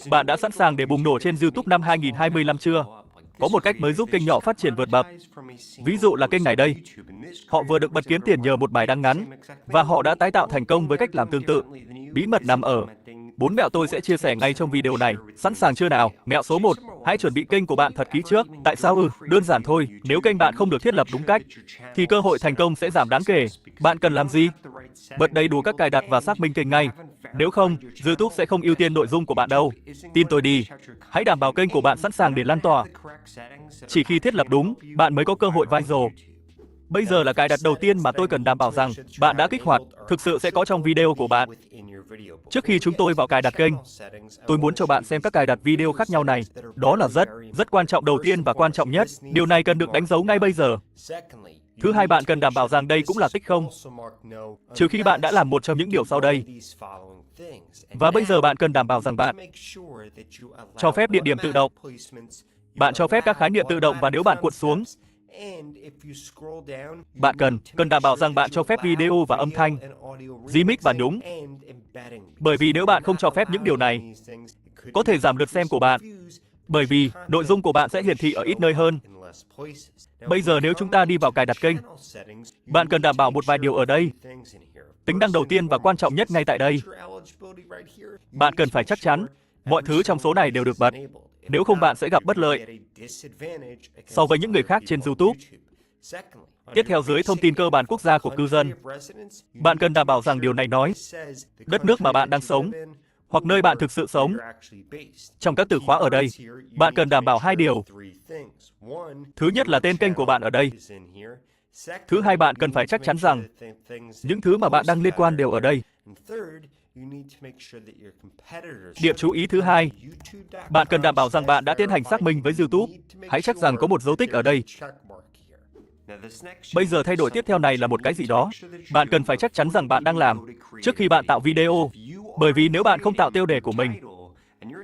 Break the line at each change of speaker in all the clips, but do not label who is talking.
Bạn đã sẵn sàng để bùng nổ trên YouTube năm 2025 chưa? Có một cách mới giúp kênh nhỏ phát triển vượt bậc. Ví dụ là kênh này đây. Họ vừa được bật kiếm tiền nhờ một bài đăng ngắn, và họ đã tái tạo thành công với cách làm tương tự. Bí mật nằm ở 4 mẹo tôi sẽ chia sẻ ngay trong video này. Sẵn sàng chưa nào? Mẹo số 1, hãy chuẩn bị kênh của bạn thật kỹ trước. Tại sao Đơn giản thôi, nếu kênh bạn không được thiết lập đúng cách, thì cơ hội thành công sẽ giảm đáng kể. Bạn cần làm gì? Bật đầy đủ các cài đặt và xác minh kênh ngay. Nếu không, YouTube sẽ không ưu tiên nội dung của bạn đâu. Tin tôi đi. Hãy đảm bảo kênh của bạn sẵn sàng để lan tỏa. Chỉ khi thiết lập đúng, bạn mới có cơ hội viral. Bây giờ là cài đặt đầu tiên mà tôi cần đảm bảo rằng bạn đã kích hoạt, thực sự sẽ có trong video của bạn. Trước khi chúng tôi vào cài đặt kênh, tôi muốn cho bạn xem các cài đặt video khác nhau này. Đó là rất quan trọng đầu tiên và quan trọng nhất. Điều này cần được đánh dấu ngay bây giờ. Thứ hai, bạn cần đảm bảo rằng đây cũng là tích không, trừ khi bạn đã làm một trong những điều sau đây. Và bây giờ bạn cần đảm bảo rằng bạn cho phép địa điểm tự động. Bạn cho phép các khái niệm tự động, và nếu bạn cuộn xuống, bạn cần đảm bảo rằng bạn cho phép video và âm thanh, remix và nhúng. Bởi vì nếu bạn không cho phép những điều này, có thể giảm lượt xem của bạn, bởi vì nội dung của bạn sẽ hiển thị ở ít nơi hơn. Bây giờ nếu chúng ta đi vào cài đặt kênh, bạn cần đảm bảo một vài điều ở đây. Tính năng đầu tiên và quan trọng nhất ngay tại đây. Bạn cần phải chắc chắn mọi thứ trong số này đều được bật. Nếu không, bạn sẽ gặp bất lợi so với những người khác trên YouTube. Tiếp theo, dưới thông tin cơ bản quốc gia của cư dân, bạn cần đảm bảo rằng điều này nói đất nước mà bạn đang sống, hoặc nơi bạn thực sự sống. Trong các từ khóa ở đây, bạn cần đảm bảo hai điều. Thứ nhất là tên kênh của bạn ở đây. Thứ hai, bạn cần phải chắc chắn rằng những thứ mà bạn đăng liên quan đều ở đây. Điểm chú ý thứ hai, bạn cần đảm bảo rằng bạn đã tiến hành xác minh với YouTube. Hãy chắc rằng có một dấu tích ở đây. Bây giờ thay đổi tiếp theo này là một cái gì đó. Bạn cần phải chắc chắn rằng bạn đang làm trước khi bạn tạo video. Bởi vì nếu bạn không tạo tiêu đề của mình,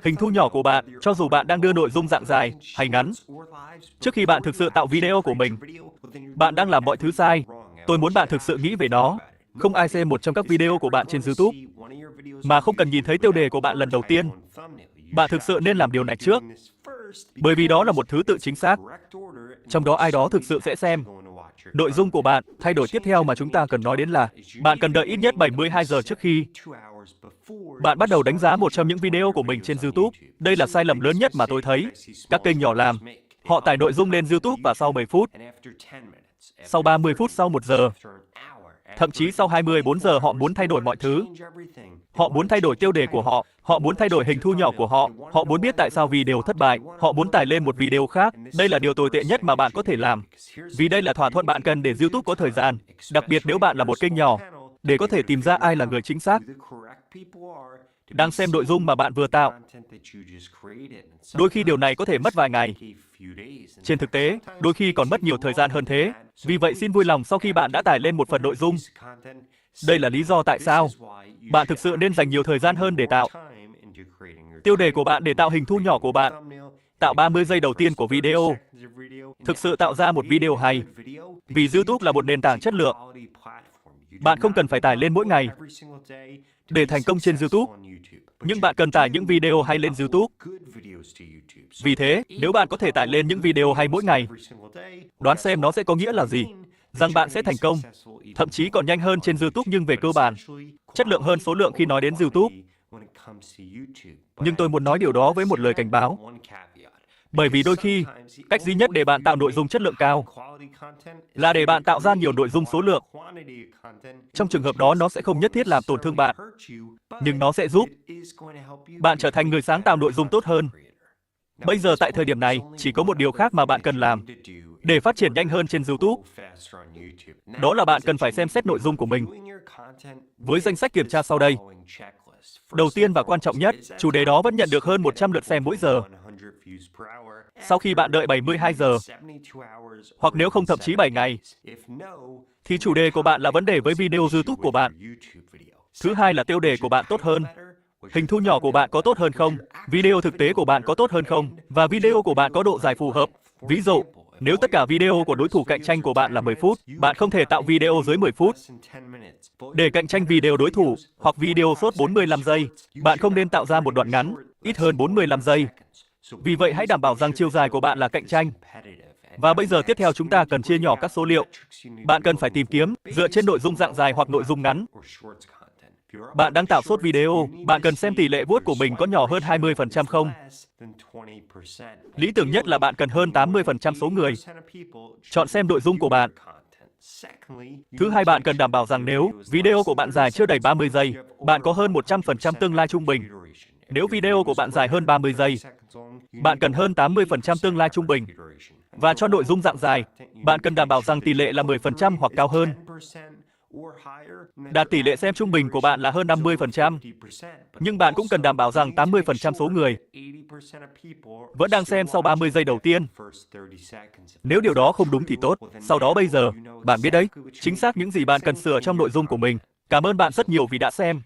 hình thu nhỏ của bạn, cho dù bạn đang đưa nội dung dạng dài hay ngắn, trước khi bạn thực sự tạo video của mình, bạn đang làm mọi thứ sai. Tôi muốn bạn thực sự nghĩ về nó. Không ai xem một trong các video của bạn trên YouTube mà không cần nhìn thấy tiêu đề của bạn lần đầu tiên. Bạn thực sự nên làm điều này trước, bởi vì đó là một thứ tự chính xác. Trong đó ai đó thực sự sẽ xem nội dung của bạn. Thay đổi tiếp theo mà chúng ta cần nói đến là bạn cần đợi ít nhất 72 giờ trước khi bạn bắt đầu đánh giá một trong những video của mình trên YouTube. Đây là sai lầm lớn nhất mà tôi thấy các kênh nhỏ làm. Họ tải nội dung lên YouTube và sau 10 phút, sau 30 phút, sau 1 giờ, thậm chí sau 24 giờ họ muốn thay đổi mọi thứ. Họ muốn thay đổi tiêu đề của họ, họ muốn thay đổi hình thu nhỏ của họ, họ muốn biết tại sao video thất bại, họ muốn tải lên một video khác. Đây là điều tồi tệ nhất mà bạn có thể làm. Vì đây là thỏa thuận bạn cần để YouTube có thời gian, đặc biệt nếu bạn là một kênh nhỏ, để có thể tìm ra ai là người chính xác đang xem nội dung mà bạn vừa tạo. Đôi khi điều này có thể mất vài ngày. Trên thực tế, đôi khi còn mất nhiều thời gian hơn thế. Vì vậy xin vui lòng sau khi bạn đã tải lên một phần nội dung. Đây là lý do tại sao bạn thực sự nên dành nhiều thời gian hơn để tạo tiêu đề của bạn, để tạo hình thu nhỏ của bạn, tạo 30 giây đầu tiên của video. Thực sự tạo ra một video hay. Vì YouTube là một nền tảng chất lượng. Bạn không cần phải tải lên mỗi ngày để thành công trên YouTube, nhưng bạn cần tải những video hay lên YouTube. Vì thế, nếu bạn có thể tải lên những video hay mỗi ngày, đoán xem nó sẽ có nghĩa là gì? Rằng bạn sẽ thành công, thậm chí còn nhanh hơn trên YouTube, nhưng về cơ bản, chất lượng hơn số lượng khi nói đến YouTube. Nhưng tôi muốn nói điều đó với một lời cảnh báo. Bởi vì đôi khi, cách duy nhất để bạn tạo nội dung chất lượng cao là để bạn tạo ra nhiều nội dung số lượng. Trong trường hợp đó, nó sẽ không nhất thiết làm tổn thương bạn, nhưng nó sẽ giúp bạn trở thành người sáng tạo nội dung tốt hơn. Bây giờ tại thời điểm này, chỉ có một điều khác mà bạn cần làm để phát triển nhanh hơn trên YouTube. Đó là bạn cần phải xem xét nội dung của mình với danh sách kiểm tra sau đây. Đầu tiên và quan trọng nhất, chủ đề đó vẫn nhận được hơn 100 lượt xem mỗi giờ. Sau khi bạn đợi 72 giờ, hoặc nếu không thậm chí 7 ngày, thì chủ đề của bạn là vấn đề với video YouTube của bạn. Thứ hai là tiêu đề của bạn tốt hơn. Hình thu nhỏ của bạn có tốt hơn không? Video thực tế của bạn có tốt hơn không? Và video của bạn có độ dài phù hợp. Ví dụ, nếu tất cả video của đối thủ cạnh tranh của bạn là 10 phút, bạn không thể tạo video dưới 10 phút. Để cạnh tranh video đối thủ, hoặc video short 45 giây, bạn không nên tạo ra một đoạn ngắn ít hơn 45 giây. Vì vậy hãy đảm bảo rằng chiều dài của bạn là cạnh tranh. Và bây giờ tiếp theo chúng ta cần chia nhỏ các số liệu. Bạn cần phải tìm kiếm dựa trên nội dung dạng dài hoặc nội dung ngắn. Bạn đang tạo short video, bạn cần xem tỷ lệ vuốt của mình có nhỏ hơn 20% không? Lý tưởng nhất là bạn cần hơn 80% số người chọn xem nội dung của bạn. Thứ hai, bạn cần đảm bảo rằng nếu video của bạn dài chưa đầy 30 giây, bạn có hơn 100% tương lai trung bình. Nếu video của bạn dài hơn 30 giây, bạn cần hơn 80% tương lai trung bình. Và cho nội dung dạng dài, bạn cần đảm bảo rằng tỷ lệ là 10% hoặc cao hơn. Đạt tỷ lệ xem trung bình của bạn là hơn 50%. Nhưng bạn cũng cần đảm bảo rằng 80% số người vẫn đang xem sau 30 giây đầu tiên. Nếu điều đó không đúng thì tốt. Sau đó bây giờ, bạn biết đấy, chính xác những gì bạn cần sửa trong nội dung của mình. Cảm ơn bạn rất nhiều vì đã xem.